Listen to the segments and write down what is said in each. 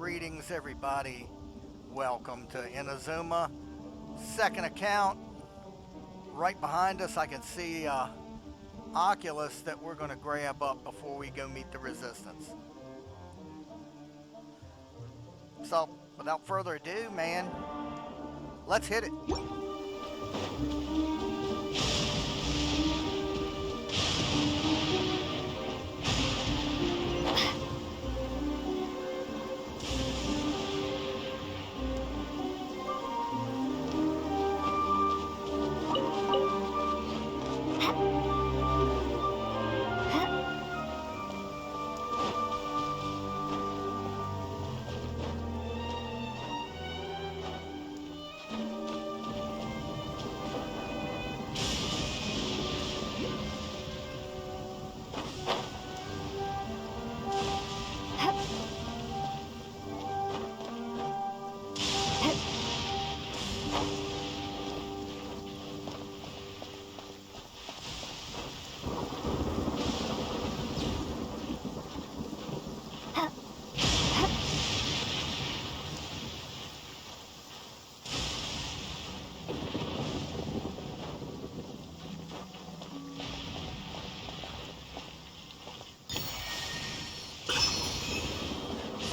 Greetings, everybody. Welcome to Inazuma. Second account. Right behind us, I can see Oculus that we're going to grab up before we go meet the Resistance. So, without further ado, man, let's hit it.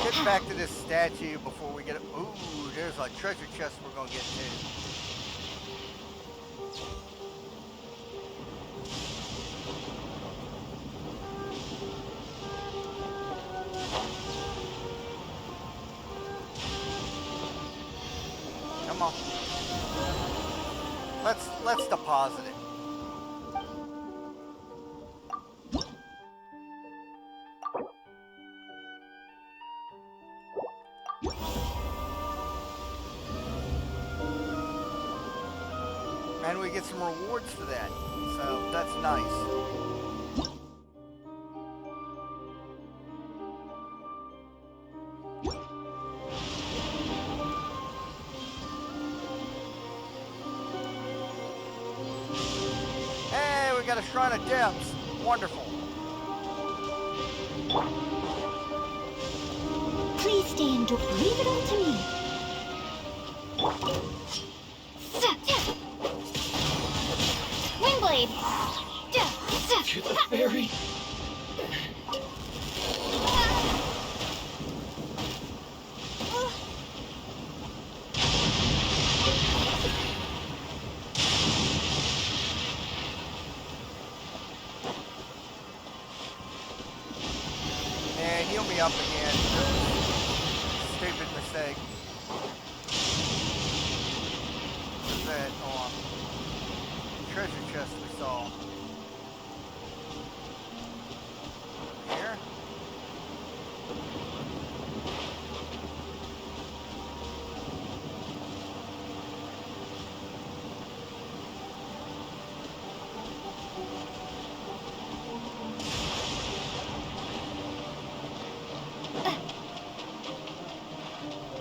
Get back to this statue before we get it. Ooh, there's a treasure chest we're gonna get to. Come on. Let's deposit it. And we get some rewards for that, so that's nice. Hey, we got a Shrine of Depths. Wonderful. Please stay and don't leave it all to me. Wingblade! Get the fairy! And heal me up again. Stupid mistake. What's that on? Treasure chest we saw. Here?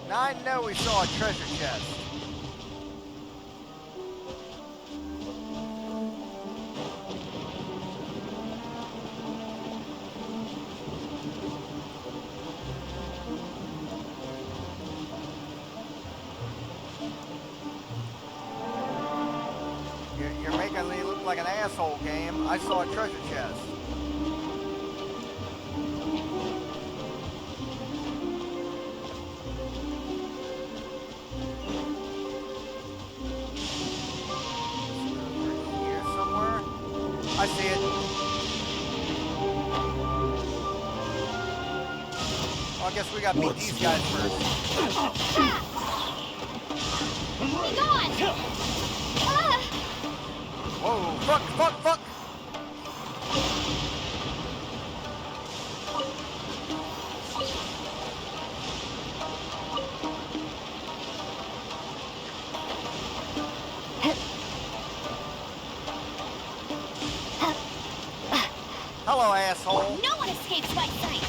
Now I know we saw a treasure chest. You're making me look like an asshole, game. I saw a treasure chest. Here somewhere. I see it. Well, I guess we gotta beat these guys first. Be gone! Whoa, fuck! Hello, asshole. No one escapes my sight!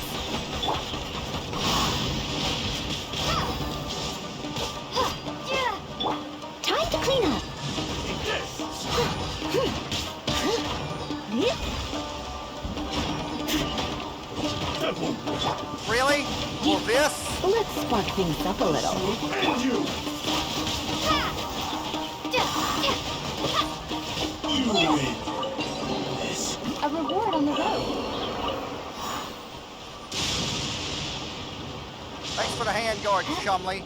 Time to clean up! Really? Well, this? Let's spark things up a little. And you! You win! This. A reward on the road. Thanks for the hand guard, Chumley.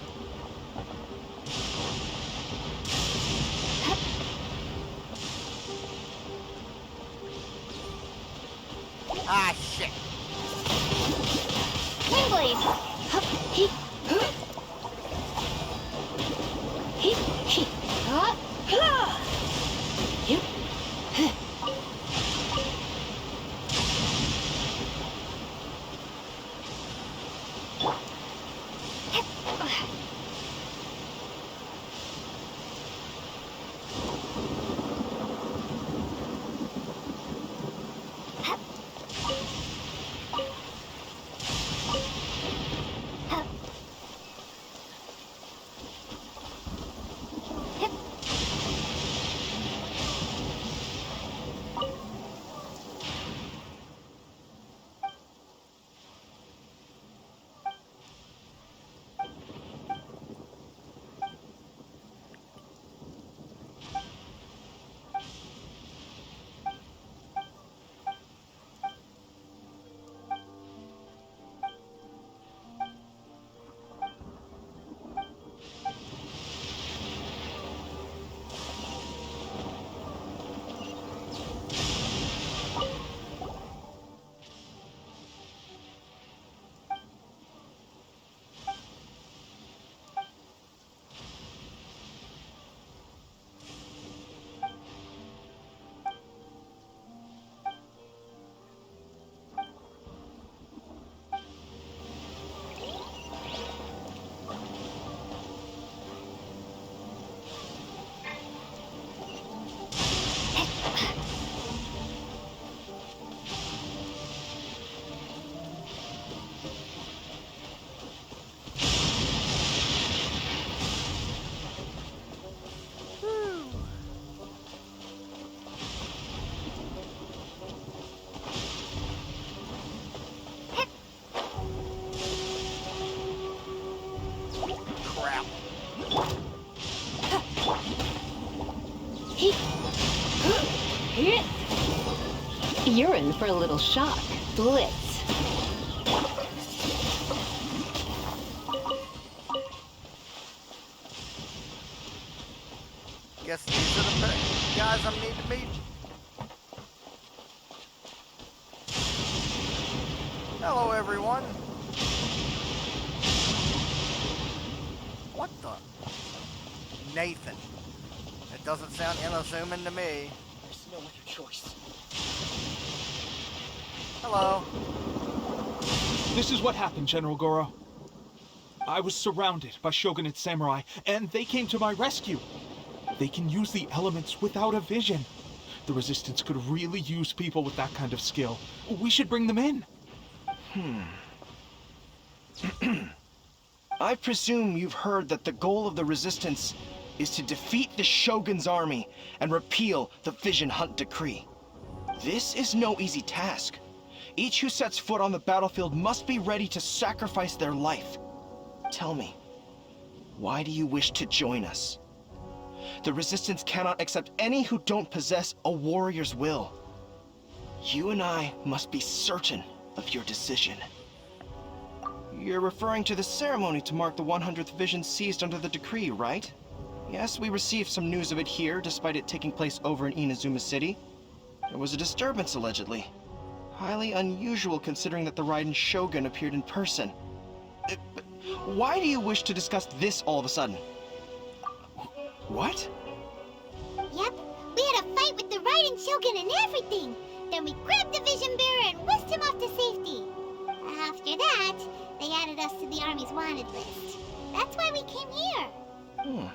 Ah, shit. Windblade! Hup, he, huh. He, huh, huh. Yep. Huh. Crap. He, huh. You're in for a little shock. Blitz. Guess these are the guys I need to meet. Hello, everyone. What the? Nathan. It doesn't sound Inazuman to me. There's no other choice. Hello. This is what happened, General Goro. I was surrounded by Shogunate samurai, and they came to my rescue. They can use the elements without a vision. The Resistance could really use people with that kind of skill. We should bring them in. I presume you've heard that the goal of the Resistance is to defeat the Shogun's army and repeal the Vision Hunt Decree. This is no easy task. Each who sets foot on the battlefield must be ready to sacrifice their life. Tell me, why do you wish to join us? The Resistance cannot accept any who don't possess a warrior's will. You and I must be certain of your decision. You're referring to the ceremony to mark the 100th vision seized under the decree, right? Yes, we received some news of it here, despite it taking place over in Inazuma City. There was a disturbance, allegedly. Highly unusual considering that the Raiden Shogun appeared in person. But why do you wish to discuss this all of a sudden? What? Yep, we had a fight with the Raiden Shogun and everything. Then we grabbed the Vision Bearer and whisked him off to safety. After that, they added us to the Army's wanted list. That's why we came here.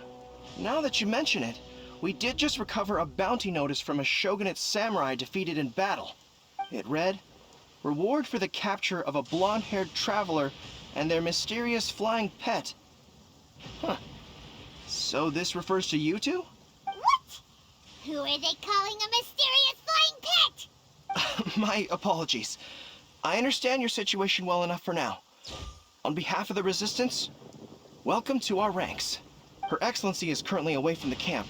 Now that you mention it, we did just recover a bounty notice from a Shogunate samurai defeated in battle. It read, "Reward for the capture of a blonde-haired traveler and their mysterious flying pet." Huh. So this refers to you two? What? Who are they calling a mysterious flying pet? My apologies. I understand your situation well enough for now. On behalf of the Resistance, welcome to our ranks. Her Excellency is currently away from the camp.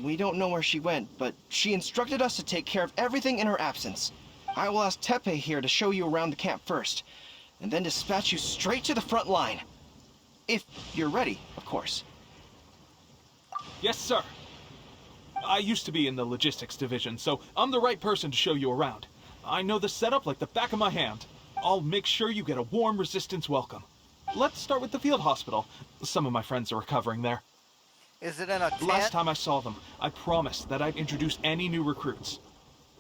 We don't know where she went, but she instructed us to take care of everything in her absence. I will ask Tepe here to show you around the camp first, and then dispatch you straight to the front line. If you're ready, of course. Yes, sir. I used to be in the logistics division, so I'm the right person to show you around. I know the setup like the back of my hand. I'll make sure you get a warm Resistance welcome. Let's start with the field hospital. Some of my friends are recovering there. Is it in a tent? Last time I saw them, I promised that I'd introduce any new recruits.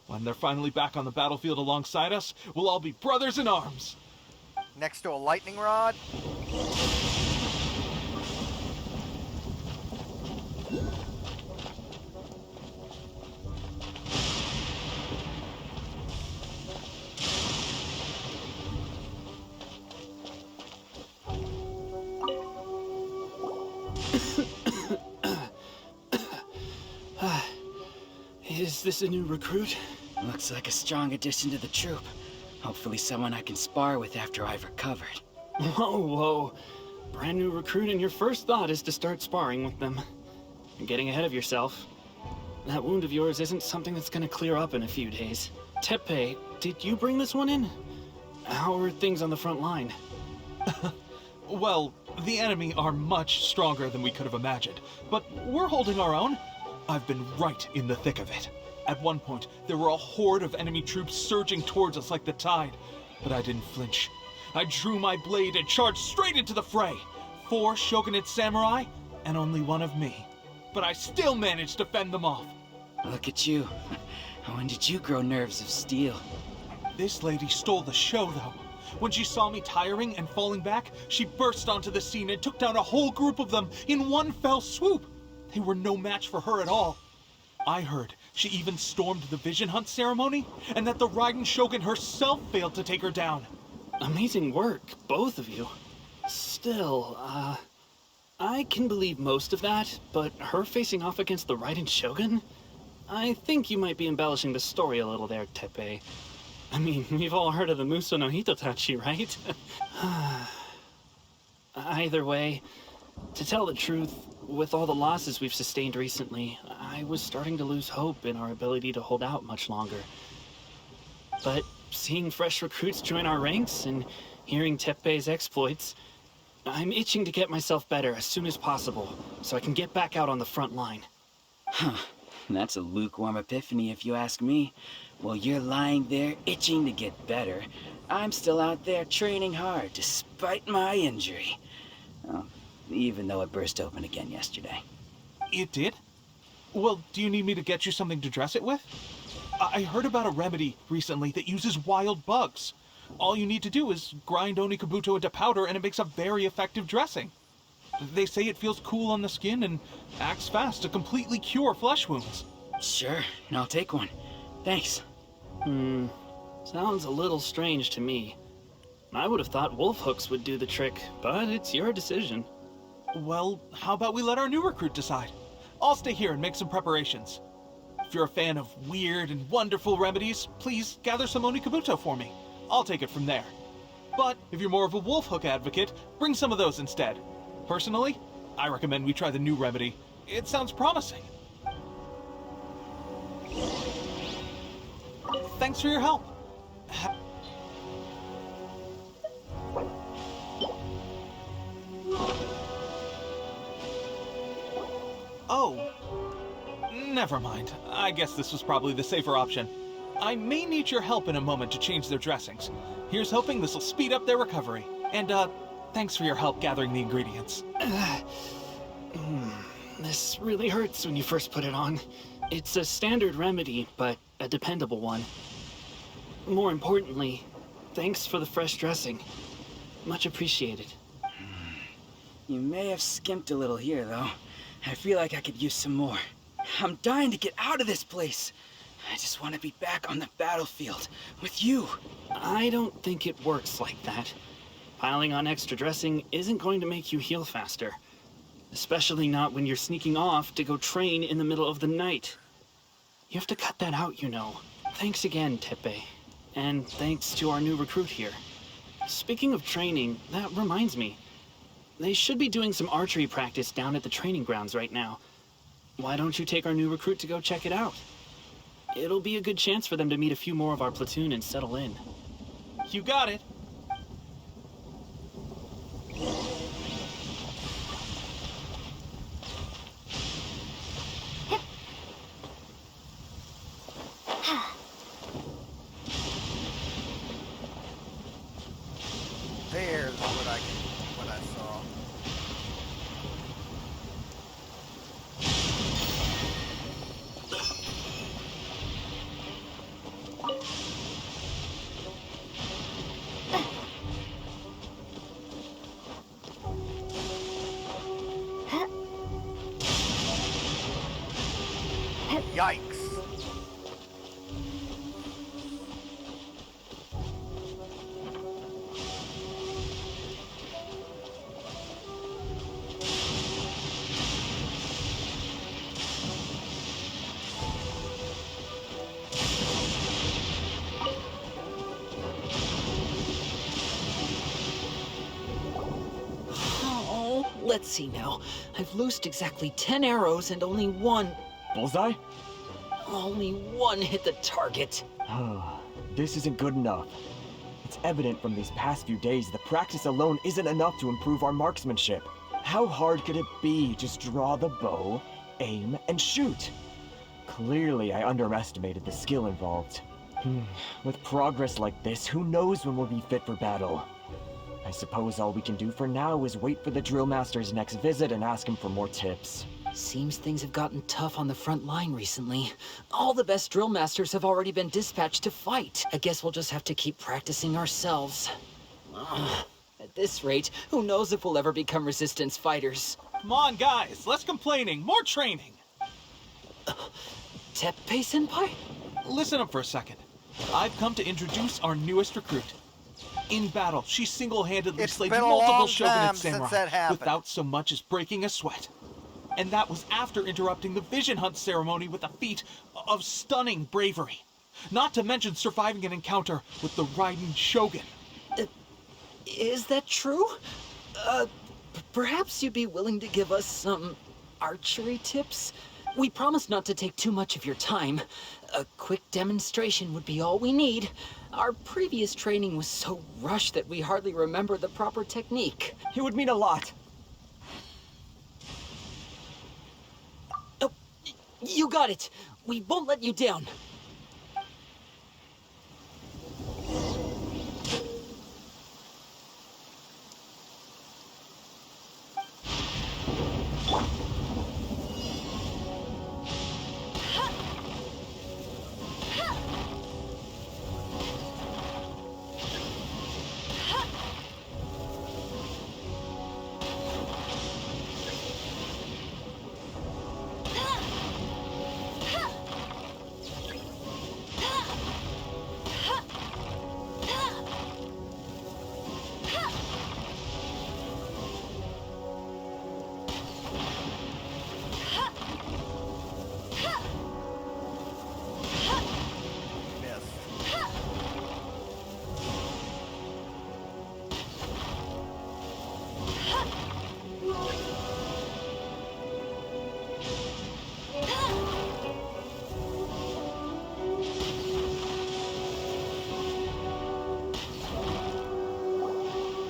When they're finally back on the battlefield alongside us, we'll all be brothers in arms. Next to a lightning rod? Is this a new recruit? Looks like a strong addition to the troop. Hopefully someone I can spar with after I've recovered. Whoa, whoa. Brand new recruit and your first thought is to start sparring with them. You're getting ahead of yourself. That wound of yours isn't something that's gonna clear up in a few days. Tepe, did you bring this one in? How are things on the front line? Well, the enemy are much stronger than we could have imagined, but we're holding our own. I've been right in the thick of it. At one point, there were a horde of enemy troops surging towards us like the tide, but I didn't flinch. I drew my blade and charged straight into the fray. 4 shogunate samurai, and only 1 of me. But I still managed to fend them off. Look at you. When did you grow nerves of steel? This lady stole the show, though. When she saw me tiring and falling back, she burst onto the scene and took down a whole group of them in one fell swoop. They were no match for her at all. I heard she even stormed the vision hunt ceremony, and that the Raiden Shogun herself failed to take her down. Amazing work, both of you. Still, I can believe most of that, but her facing off against the Raiden Shogun? I think you might be embellishing the story a little there, Tepe. I mean, we've all heard of the Muso no Hitotachi, right? Either way, to tell the truth, with all the losses we've sustained recently, I was starting to lose hope in our ability to hold out much longer. But seeing fresh recruits join our ranks and hearing Tepe's exploits, I'm itching to get myself better as soon as possible, so I can get back out on the front line. Huh. That's a lukewarm epiphany if you ask me. While you're lying there itching to get better, I'm still out there training hard despite my injury. Well, even though it burst open again yesterday. It did? Well, do you need me to get you something to dress it with? I heard about a remedy recently that uses wild bugs. All you need to do is grind onikabuto into powder and it makes a very effective dressing. They say it feels cool on the skin and acts fast to completely cure flesh wounds. Sure, I'll take one. Thanks. Sounds a little strange to me. I would have thought wolf hooks would do the trick, but it's your decision. Well, how about we let our new recruit decide? I'll stay here and make some preparations. If you're a fan of weird and wonderful remedies, please gather some onikabuto for me. I'll take it from there. But if you're more of a wolf hook advocate, bring some of those instead. Personally, I recommend we try the new remedy. It sounds promising. Thanks for your help. Oh, never mind. I guess this was probably the safer option. I may need your help in a moment to change their dressings. Here's hoping this will speed up their recovery. And, thanks for your help gathering the ingredients. This really hurts when you first put it on. It's a standard remedy, but a dependable one. More importantly, thanks for the fresh dressing. Much appreciated. You may have skimped a little here, though. I feel like I could use some more. I'm dying to get out of this place. I just want to be back on the battlefield with you. I don't think it works like that. Piling on extra dressing isn't going to make you heal faster. Especially not when you're sneaking off to go train in the middle of the night. You have to cut that out, you know. Thanks again, Tepe. And thanks to our new recruit here. Speaking of training, that reminds me. They should be doing some archery practice down at the training grounds right now. Why don't you take our new recruit to go check it out? It'll be a good chance for them to meet a few more of our platoon and settle in. You got it. There's what I saw. Yikes. Oh, let's see now. I've loosed exactly 10 arrows and only one Bullseye? hit the target. This isn't good enough. It's evident from these past few days the practice alone isn't enough to improve our marksmanship. How hard could it be? Just draw the bow, aim, and shoot. Clearly, I underestimated the skill involved. With progress like this, who knows when we'll be fit for battle? I suppose all we can do for now is wait for the drill master's next visit and ask him for more tips. Seems things have gotten tough on the front line recently. All the best drill masters have already been dispatched to fight. I guess we'll just have to keep practicing ourselves. At this rate, who knows if we'll ever become resistance fighters. Come on, guys. Less complaining. More training. Teppei-senpai? Listen up for a second. I've come to introduce our newest recruit. In battle, she single-handedly It's slayed been a multiple long shogunate time since samurai that happened. without so much as breaking a sweat. And that was after interrupting the vision hunt ceremony with a feat of stunning bravery. Not to mention surviving an encounter with the Raiden Shogun. Is that true? Perhaps you'd be willing to give us some archery tips? We promise not to take too much of your time. A quick demonstration would be all we need. Our previous training was so rushed that we hardly remember the proper technique. It would mean a lot. Oh, you got it. We won't let you down.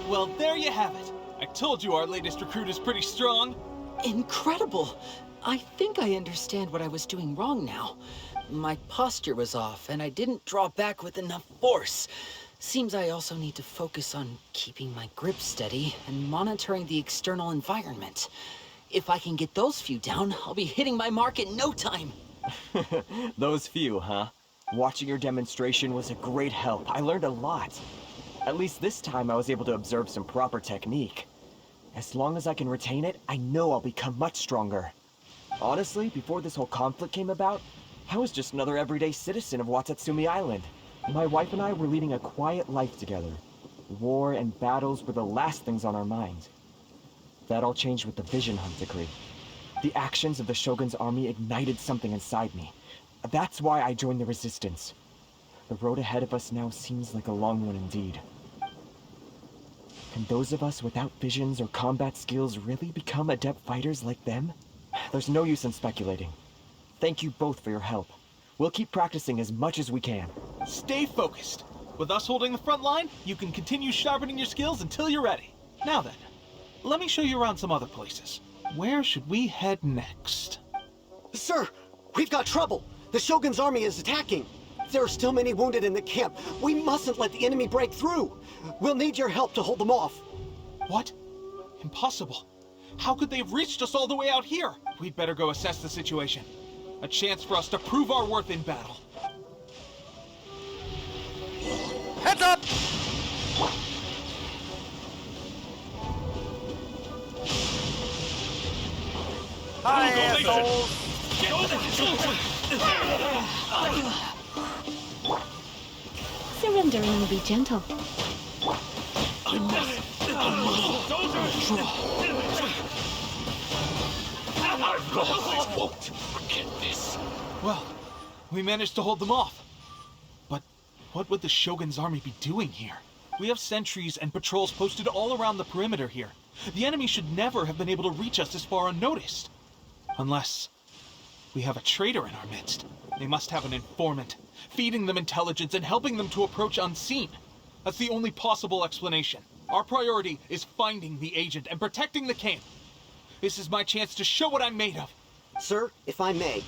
Well, there you have it. I told you our latest recruit is pretty strong. Incredible! I think I understand what I was doing wrong now. My posture was off, and I didn't draw back with enough force. Seems I also need to focus on keeping my grip steady and monitoring the external environment. If I can get those few down, I'll be hitting my mark in no time. Those few, huh? Watching your demonstration was a great help. I learned a lot. At least this time I was able to observe some proper technique. As long as I can retain it, I know I'll become much stronger. Honestly, before this whole conflict came about, I was just another everyday citizen of Watatsumi Island. My wife and I were leading a quiet life together. War and battles were the last things on our mind. That all changed with the Vision Hunt decree. The actions of the Shogun's army ignited something inside me. That's why I joined the resistance. The road ahead of us now seems like a long one indeed. Can those of us without visions or combat skills really become adept fighters like them? There's no use in speculating. Thank you both for your help. We'll keep practicing as much as we can. Stay focused. With us holding the front line, you can continue sharpening your skills until you're ready. Now then, let me show you around some other places. Where should we head next? Sir, we've got trouble. The Shogun's army is attacking. There are still many wounded in the camp. We mustn't let the enemy break through. We'll need your help to hold them off. What? Impossible. How could they have reached us all the way out here? We'd better go assess the situation. A chance for us to prove our worth in battle. Heads up! Hi, assholes! Surrendering will be gentle. Well, we managed to hold them off. But what would the Shogun's army be doing here? We have sentries and patrols posted all around the perimeter here. The enemy should never have been able to reach us this far unnoticed. Unless we have a traitor in our midst. They must have an informant, feeding them intelligence and helping them to approach unseen. That's the only possible explanation. Our priority is finding the agent and protecting the camp. This is my chance to show what I'm made of. Sir, if I may,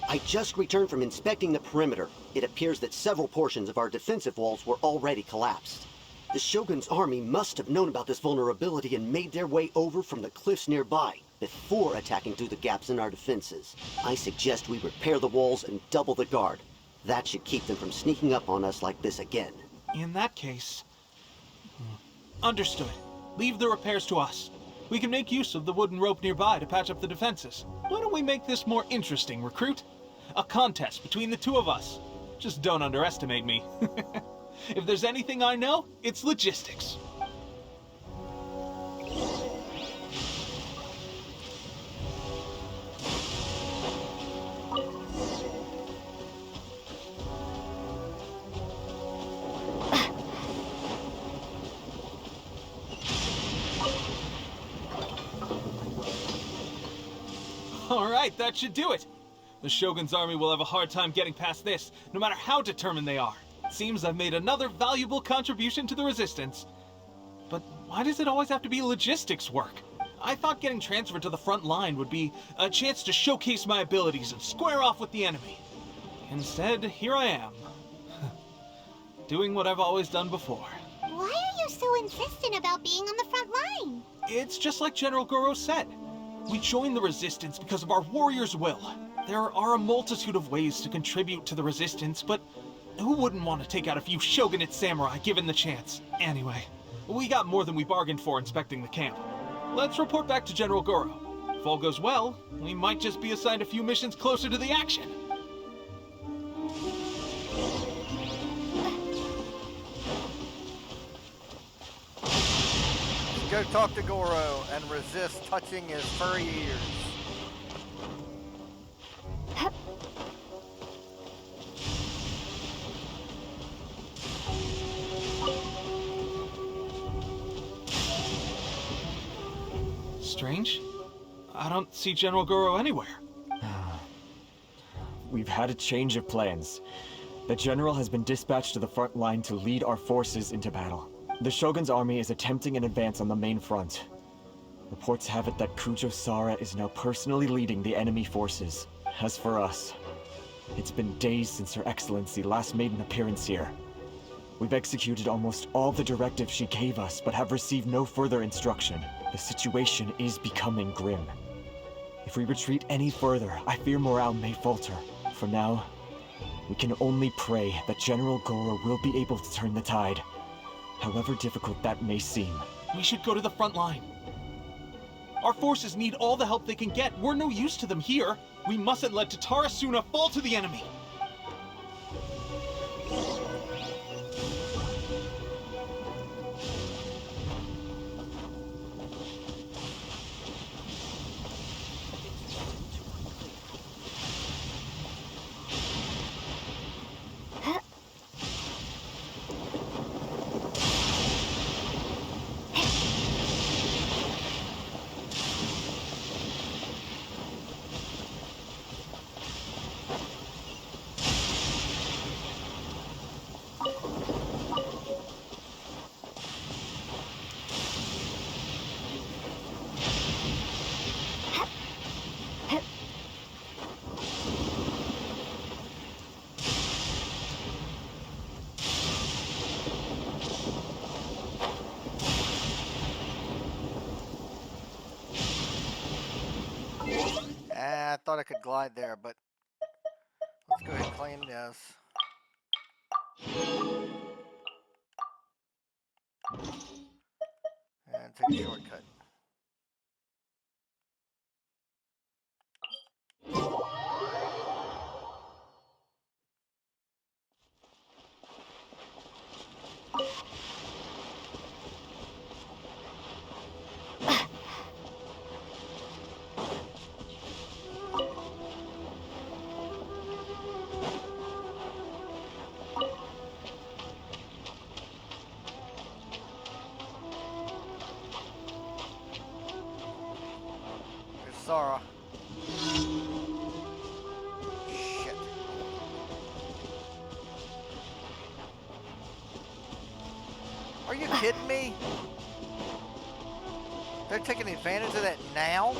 I just returned from inspecting the perimeter. It appears that several portions of our defensive walls were already collapsed. The Shogun's army must have known about this vulnerability and made their way over from the cliffs nearby before attacking through the gaps in our defenses. I suggest we repair the walls and double the guard. That should keep them from sneaking up on us like this again. In that case... Understood. Leave the repairs to us. We can make use of the wooden rope nearby to patch up the defenses. Why don't we make this more interesting, recruit? A contest between the two of us. Just don't underestimate me. If there's anything I know, it's logistics. Alright, that should do it. The Shogun's army will have a hard time getting past this, no matter how determined they are. Seems I've made another valuable contribution to the resistance. But why does it always have to be logistics work? I thought getting transferred to the front line would be a chance to showcase my abilities and square off with the enemy. Instead, here I am. Doing what I've always done before. Why are you so insistent about being on the front line? It's just like General Goro said. We joined the resistance because of our warrior's will. There are a multitude of ways to contribute to the resistance, but who wouldn't want to take out a few shogunate samurai given the chance? Anyway, we got more than we bargained for inspecting the camp. Let's report back to General Goro. If all goes well, we might just be assigned a few missions closer to the action. Go talk to Goro and resist touching his furry ears. Strange. I don't see General Goro anywhere. We've had a change of plans. The general has been dispatched to the front line to lead our forces into battle. The Shogun's army is attempting an advance on the main front. Reports have it that Kujo-Sara is now personally leading the enemy forces. As for us, it's been days since Her Excellency last made an appearance here. We've executed almost all the directives she gave us, but have received no further instruction. The situation is becoming grim. If we retreat any further, I fear morale may falter. For now, we can only pray that General Goro will be able to turn the tide, however difficult that may seem. We should go to the front line. Our forces need all the help they can get. We're no use to them here. We mustn't let Tatara Suna fall to the enemy. I could glide there, but let's go ahead and claim this. And take a shortcut. Sora. Shit. Are you kidding me? They're taking advantage of that now?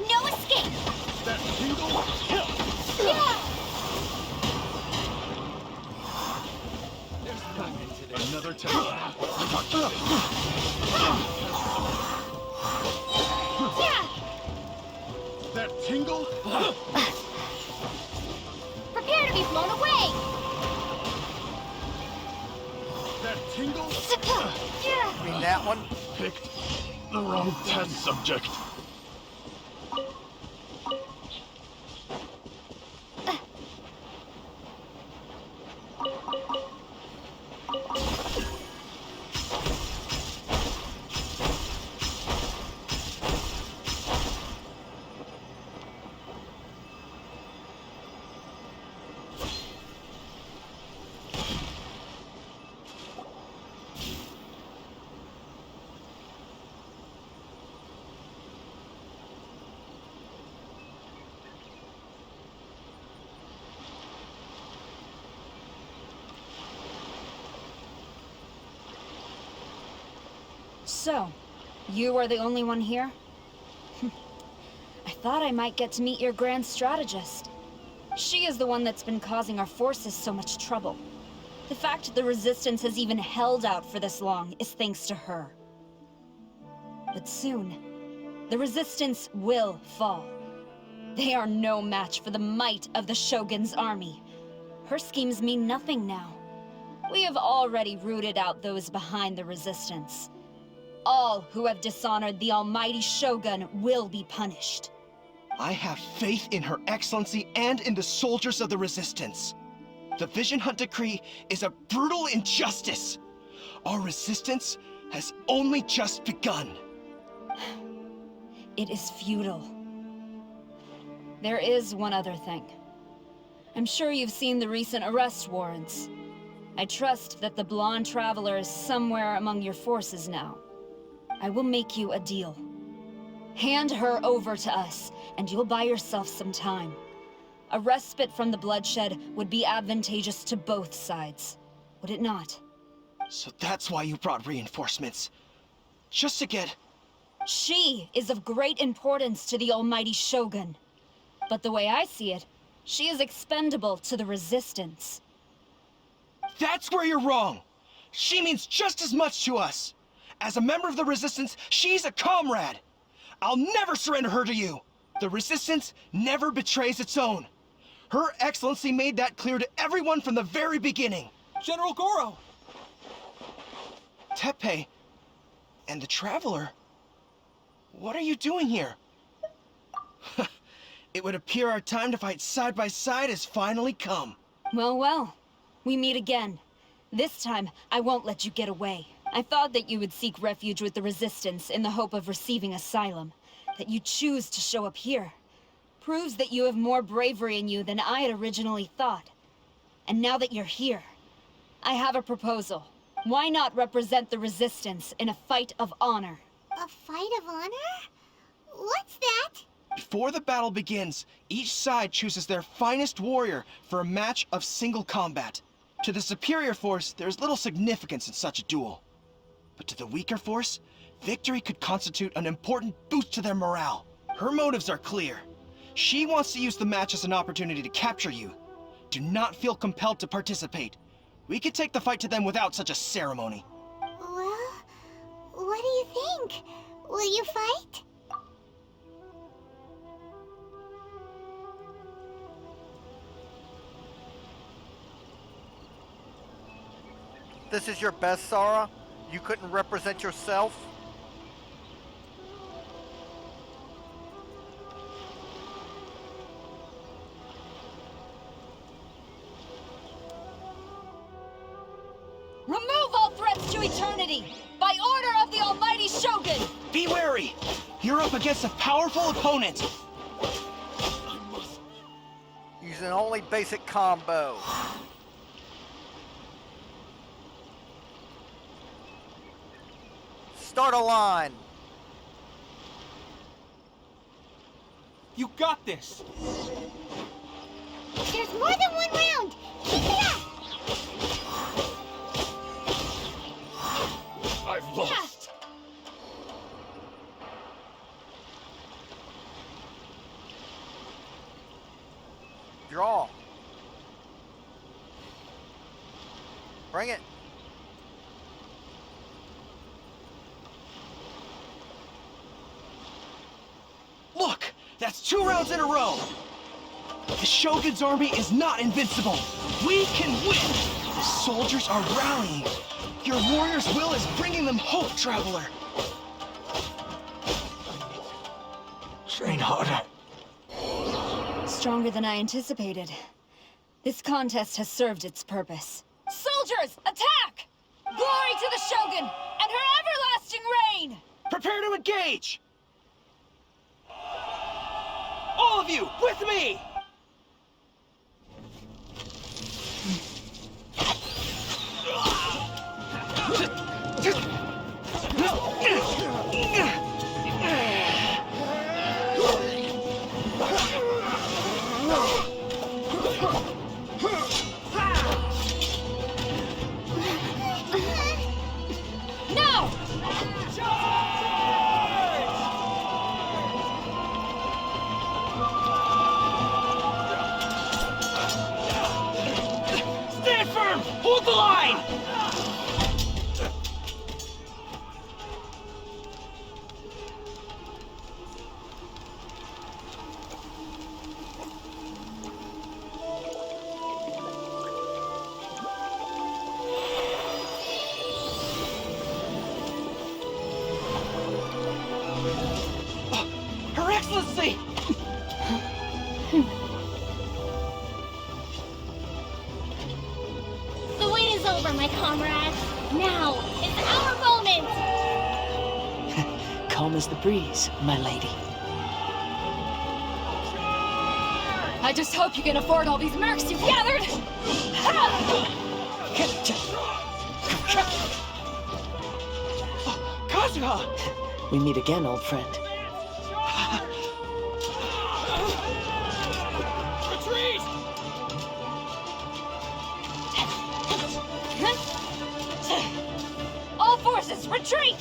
No escape! That tingle kill! Another test. That tingle? Prepare to be blown away! That tingle? I mean that one? Picked the wrong test subject. So, you are the only one here? I thought I might get to meet your grand strategist. She is the one that's been causing our forces so much trouble. The fact the Resistance has even held out for this long is thanks to her. But soon, the Resistance will fall. They are no match for the might of the Shogun's army. Her schemes mean nothing now. We have already rooted out those behind the Resistance. All who have dishonored the almighty Shogun will be punished. I have faith in Her Excellency and in the soldiers of the Resistance. The Vision Hunt Decree is a brutal injustice. Our resistance has only just begun. It is futile. There is one other thing. I'm sure you've seen the recent arrest warrants. I trust that the blonde traveler is somewhere among your forces now. I will make you a deal. Hand her over to us, and you'll buy yourself some time. A respite from the bloodshed would be advantageous to both sides, would it not? So that's why you brought reinforcements. Just to get... She is of great importance to the almighty Shogun. But the way I see it, she is expendable to the Resistance. That's where you're wrong! She means just as much to us! As a member of the Resistance, she's a comrade! I'll never surrender her to you! The Resistance never betrays its own. Her Excellency made that clear to everyone from the very beginning. General Goro! Teppei and the Traveler? What are you doing here? It would appear our time to fight side by side has finally come. Well, well. We meet again. This time, I won't let you get away. I thought that you would seek refuge with the Resistance in the hope of receiving asylum. That you choose to show up here proves that you have more bravery in you than I had originally thought. And now that you're here, I have a proposal. Why not represent the Resistance in a fight of honor? A fight of honor? What's that? Before the battle begins, each side chooses their finest warrior for a match of single combat. To the superior force, there's little significance in such a duel. But to the weaker force, victory could constitute an important boost to their morale. Her motives are clear. She wants to use the match as an opportunity to capture you. Do not feel compelled to participate. We could take the fight to them without such a ceremony. Well, what do you think? Will you fight? This is your best, Sora? You couldn't represent yourself? Remove all threats to eternity! By order of the Almighty Shogun! Be wary! You're up against a powerful opponent! Using only basic combo. Start a line. You got this! There's more than one round! Keep it up! I've lost. Draw. Bring it. Look! That's 2 rounds in a row! The Shogun's army is not invincible! We can win! The soldiers are rallying! Your warrior's will is bringing them hope, Traveler! Train harder. Stronger than I anticipated. This contest has served its purpose. Soldiers, attack! Glory to the Shogun and her everlasting reign! Prepare to engage! All of you, with me! Now! Stand firm! Hold the line! Her Excellency! The wait is over, my comrades. Now is our moment! Calm as the breeze, my lady. I just hope you can afford all these mercs you've gathered! Kazuha! We meet again, old friend. Retreat! All forces, retreat!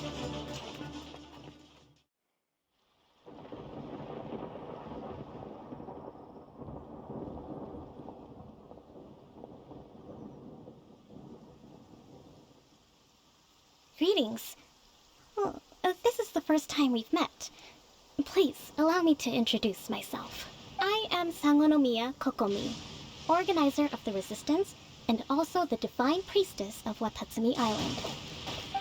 Greetings. Well, this is the first time we've met. Please, allow me to introduce myself. I am Sangonomiya Kokomi, organizer of the Resistance and also the Divine Priestess of Watatsumi Island.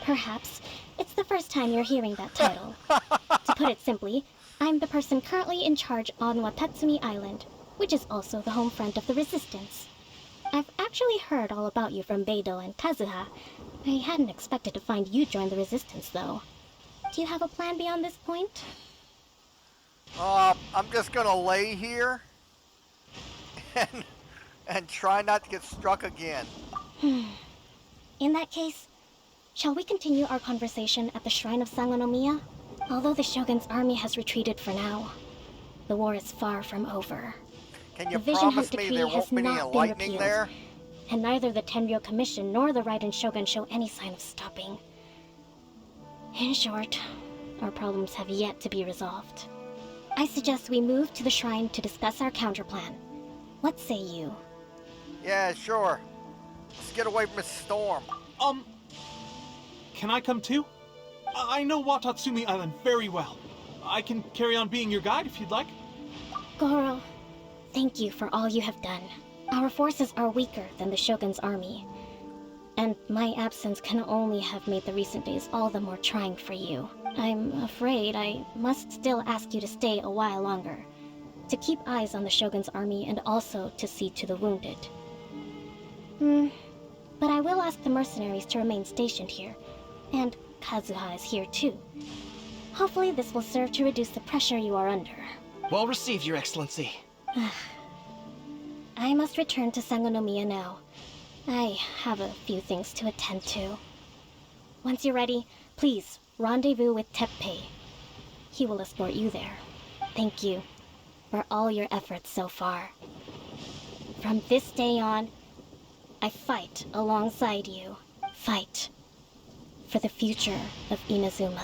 Perhaps it's the first time you're hearing that title. To put it simply, I'm the person currently in charge on Watatsumi Island, which is also the home front of the Resistance. I've actually heard all about you from Beidou and Kazuha. I hadn't expected to find you join the Resistance, though. Do you have a plan beyond this point? I'm just gonna lay here and try not to get struck again. In that case, shall we continue our conversation at the Shrine of Sangonomiya? Although the Shogun's army has retreated for now, the war is far from over. Can you The Vision promise Hunt me Decree there has won't be any not been lightning repealed, there? and neither the Tenryo Commission nor the Raiden Shogun show any sign of stopping. In short, our problems have yet to be resolved. I suggest we move to the shrine to discuss our counterplan. What say you? Yeah, sure. Let's get away from this storm. Can I come too? I know Watatsumi Island very well. I can carry on being your guide if you'd like. Goro, thank you for all you have done. Our forces are weaker than the Shogun's army, and my absence can only have made the recent days all the more trying for you. I'm afraid I must still ask you to stay a while longer, to keep eyes on the Shogun's army and also to see to the wounded. But I will ask the mercenaries to remain stationed here, and Kazuha is here too. Hopefully this will serve to reduce the pressure you are under. Well received, Your Excellency. I must return to Sangonomiya now. I have a few things to attend to. Once you're ready, please rendezvous with Teppei. He will escort you there. Thank you for all your efforts so far. From this day on, I fight alongside you. Fight for the future of Inazuma.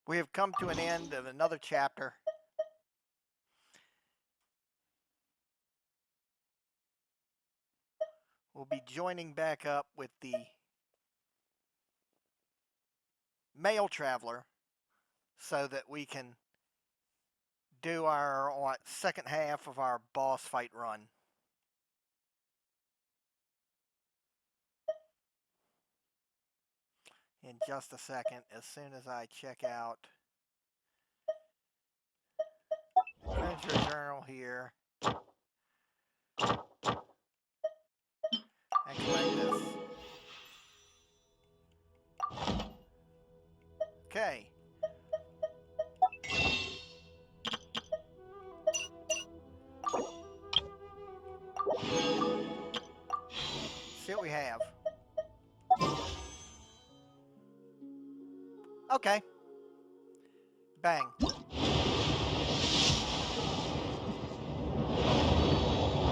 We have come to an end of another chapter. We'll be joining back up with the male traveler so that we can do our second half of our boss fight run. In just a second, as soon as I check out Adventure Journal here and collect this. Okay. See what we have. Okay. Bang.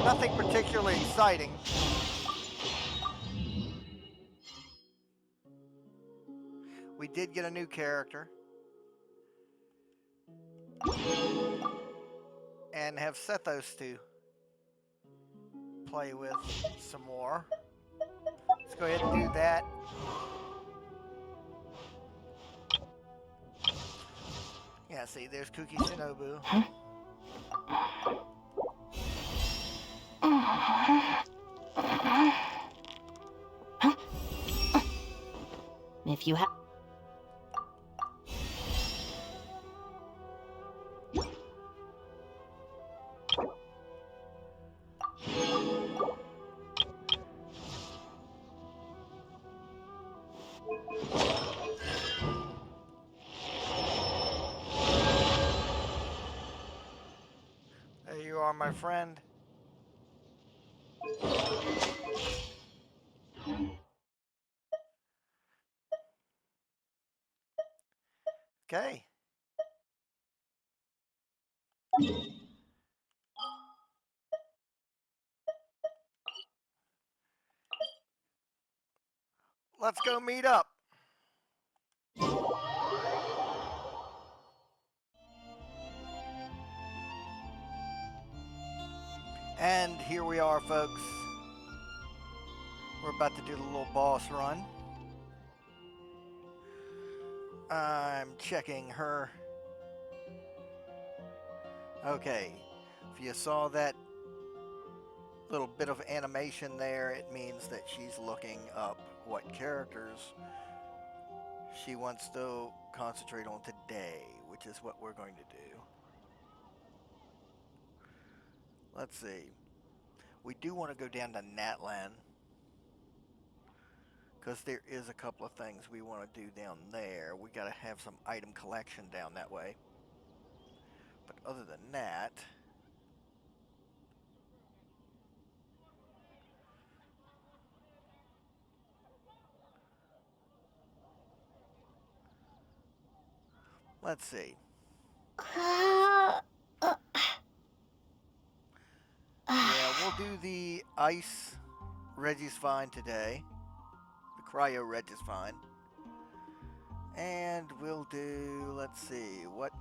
Nothing particularly exciting. We did get a new character. And have Sethos to play with some more. Let's go ahead and do that. Yeah, see, there's Kuki Shinobu. If you have... There you are, my friend. Okay. Let's go meet up. And here we are, folks. We're about to do the little boss run. I'm checking her. Okay. If you saw that little bit of animation there, it means that she's looking up what characters she wants to concentrate on today, which is what we're going to do. Let's see. We do want to go down to Natlan, because there is a couple of things we want to do down there. We got to have some item collection down that way. But other than that, Let's see. Yeah, we'll do the ice Reggie's fine today. The cryo Reggie's fine. And we'll do, let's see, what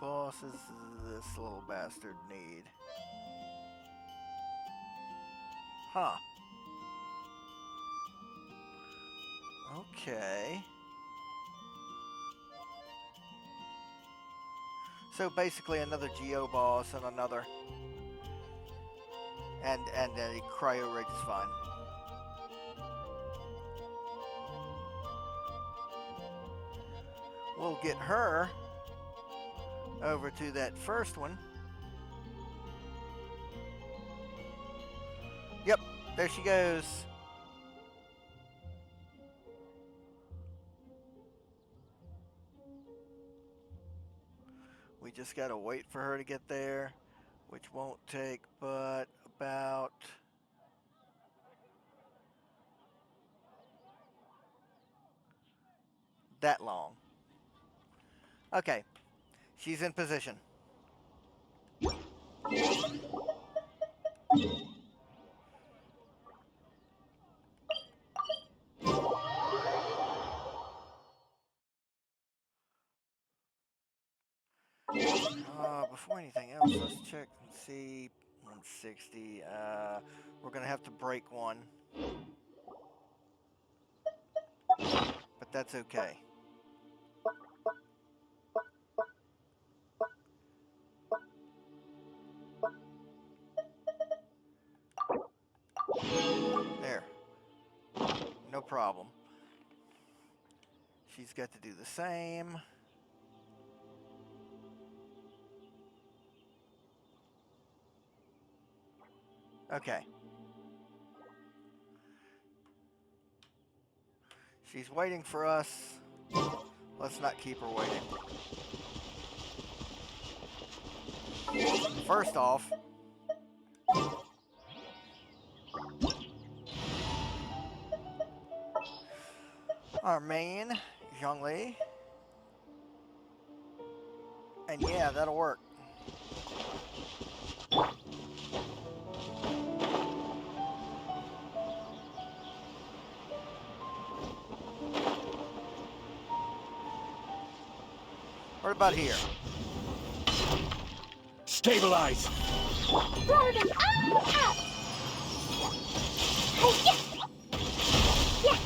bosses does this little bastard need? Huh. Okay. So basically another Geo boss and another and a cryo rig is fine. We'll get her over to that first one. Yep, there she goes. We just gotta wait for her to get there, which won't take but about that long. Okay, she's in position. Before anything else, let's check and see. 160. We're gonna have to break one, but that's okay. There. No problem. She's got to do the same. Okay. She's waiting for us. Let's not keep her waiting. First off, our main, Zhongli. And yeah, that'll work. What about here? Stabilize! Throw them all out! Yeah. Yeah.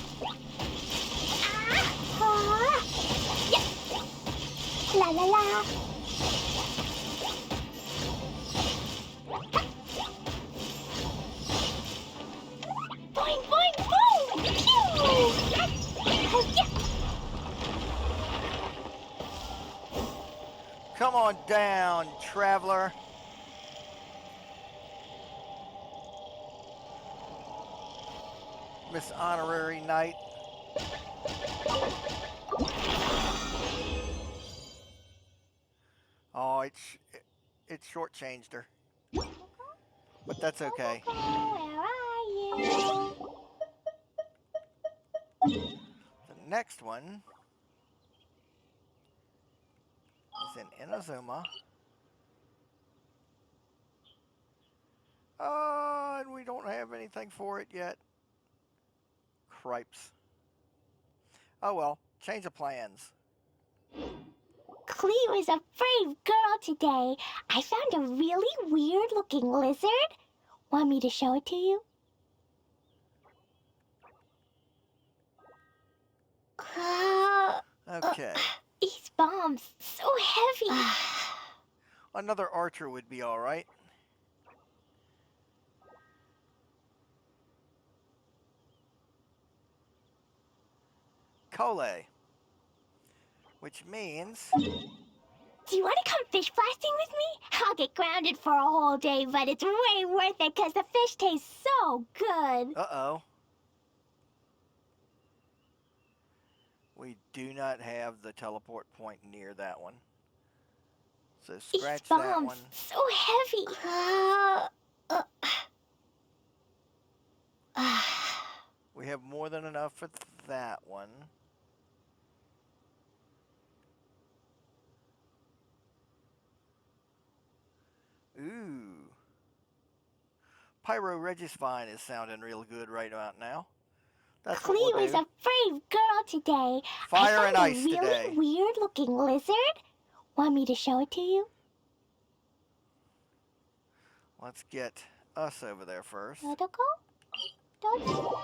Yeah. La la la. Boing boing boom! Pew! Yeah. Come on down, traveler. Miss Honorary Knight. Oh, it shortchanged her. But that's okay. Where are you? The next one is in Inazuma. And we don't have anything for it yet. Cripes. Oh well, change of plans. Cleo is a brave girl today. I found a really weird-looking lizard. Want me to show it to you? Okay. These bombs, so heavy. Another archer would be alright. Cole. Which means... Do you want to come fish blasting with me? I'll get grounded for a whole day, but it's way worth it because the fish tastes so good. Uh-oh. We do not have the teleport point near that one. So scratch These that bombs, one. so heavy. We have more than enough for that one. Pyro Regisvine is sounding real good right about now. That's what Clee we'll was do. a brave girl today. Fire I and found ice a really today. weird-looking lizard. Want me to show it to you? Let's get us over there first. Dodoko? Dodoko?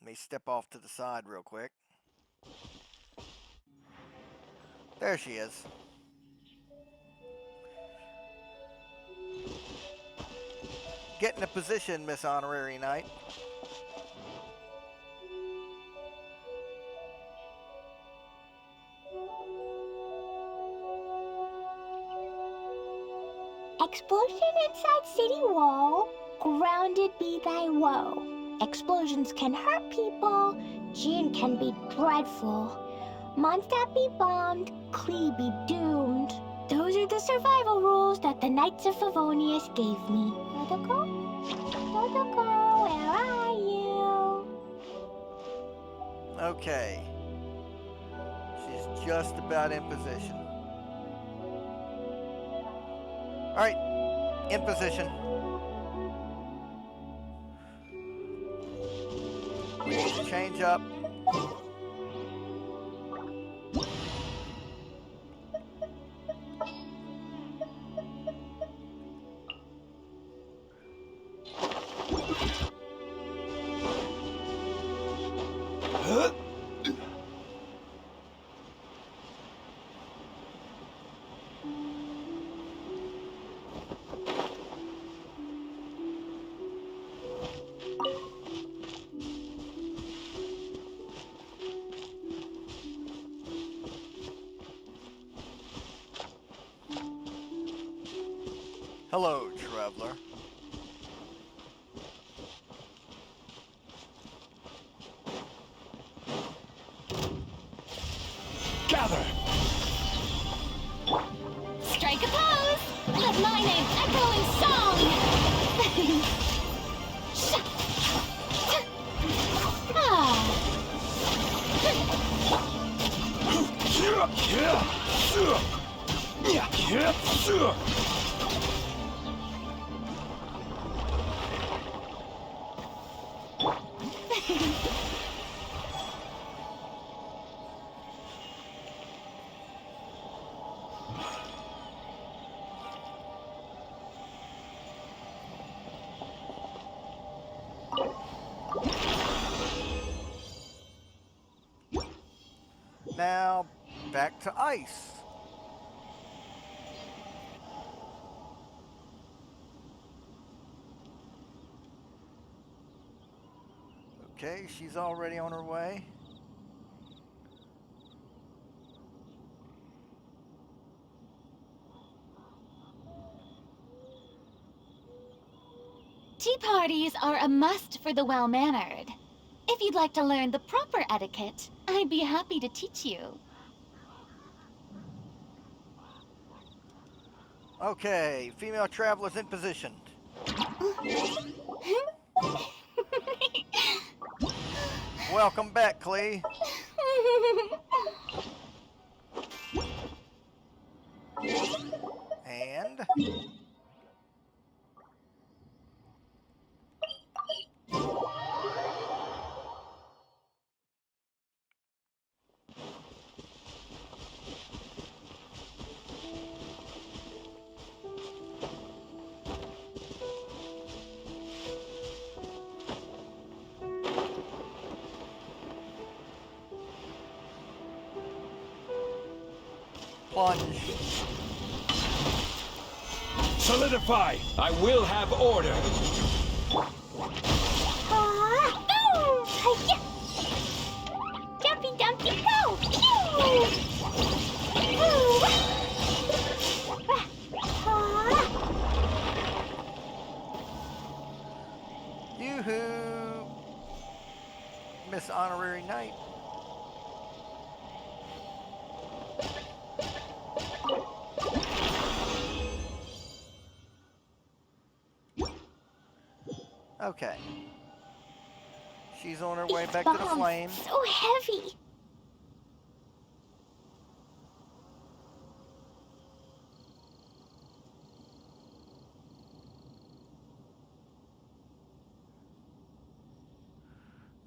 Let me step off to the side real quick. There she is. Get in a position, Miss Honorary Knight. Explosion inside city wall. Grounded be thy woe. Explosions can hurt people. Jin can be dreadful. Mondstadt be bombed. Klee be doomed. Those are the survival rules that the Knights of Favonius gave me. Dodoko? Dodoko, where are you? Okay. She's just about in position. Alright, in position. We need to change up. Hello, traveler. Gather! Strike a pose! Let my name echo in song! Now, back to ice. Okay, she's already on her way. Tea parties are a must for the well-mannered. If you'd like to learn the proper etiquette, I'd be happy to teach you. Okay, female travelers in position. Welcome back, Klee. And plunge. Solidify! I will have order! Jumpy Dumpty go! Pew! Yoo-hoo! Miss Honorary Knight. Okay. She's on her way These back to the bombs, flame. so heavy.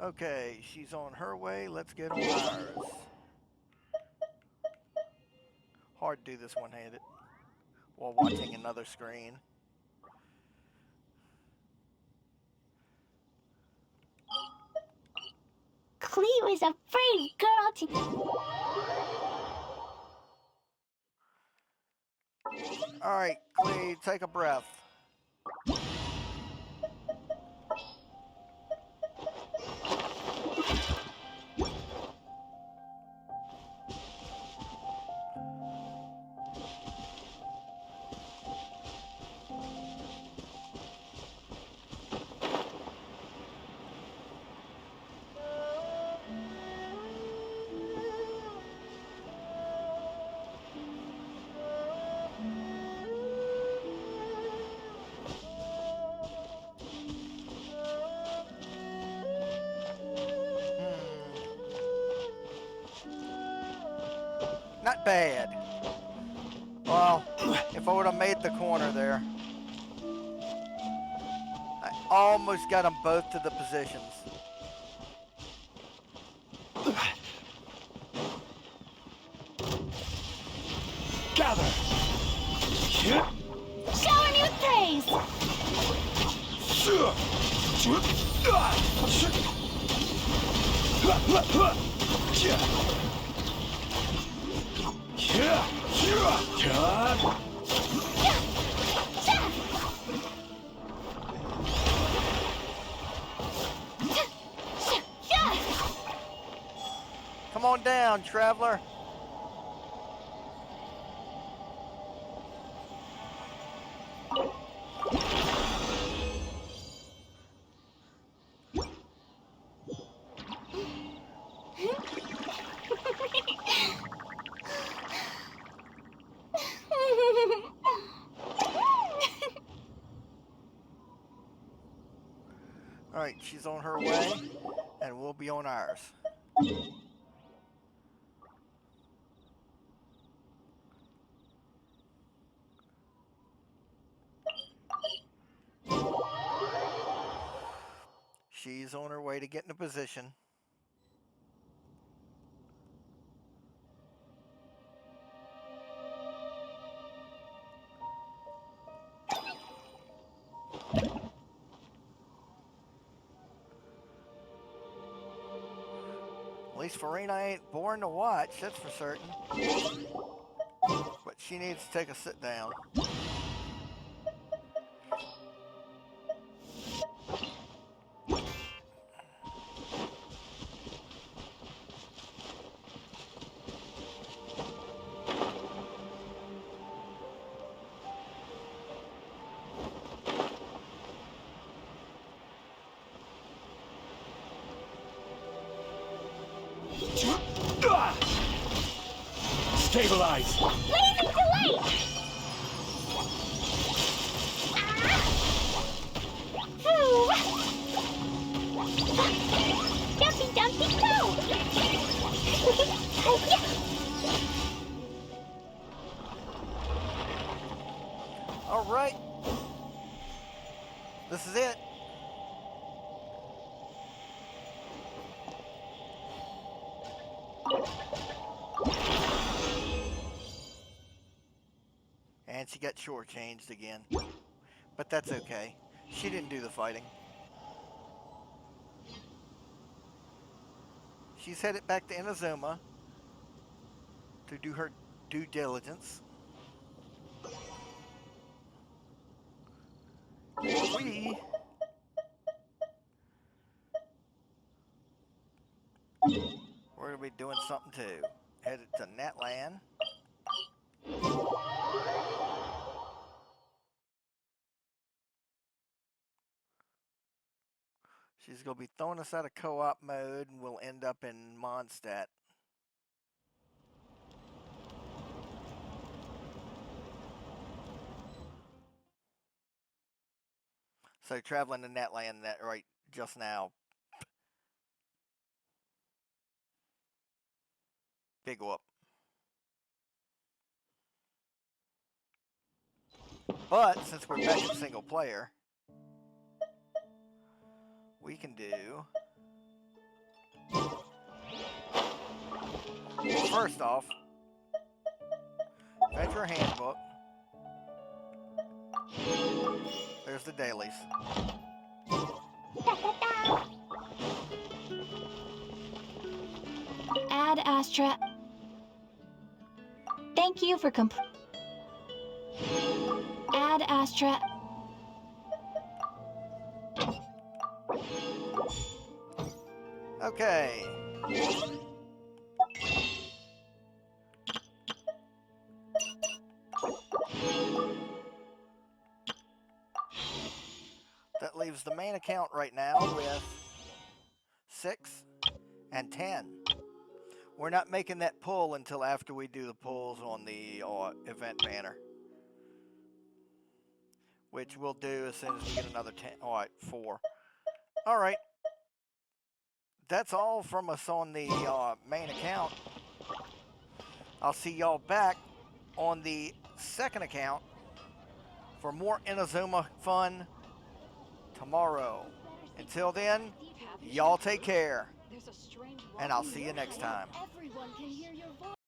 Okay, she's on her way. Let's get on ours. Hard to do this one-handed while watching another screen. Clee was a brave girl to... All right, Clee, take a breath. Not bad. Well, if I would have made the corner there. I almost got them both to the positions. Gather! Shower me with praise! Come on down, traveler. All right, she's on her way, and we'll be on ours. She's on her way to get in a position. At least Farina ain't born to watch, that's for certain. But she needs to take a sit down. Stabilize! Blazing delay! Jumpy Dumpty Go! All right. This is it. And she got shortchanged again. But that's okay. She didn't do the fighting. She's headed back to Inazuma to do her due diligence. We're going to be doing something too. Headed to Natlan. She's going to be throwing us out of co-op mode and we'll end up in Mondstadt. So So traveling to Netland that right just now. Big whoop. But since we're back in single player, we can do. First off, Adventure Handbook. There's the dailies. Ad Astra. Thank you for Ad Astra. Okay. That leaves the main account right now with 6 and 10. We're not making that pull until after we do the pulls on the event banner, which we'll do as soon as we get another 10. All right, 4. All right. That's all from us on the main account. I'll see y'all back on the second account for more Inazuma fun tomorrow. Until then, y'all take care, and I'll see you next time. Everyone can hear your voice.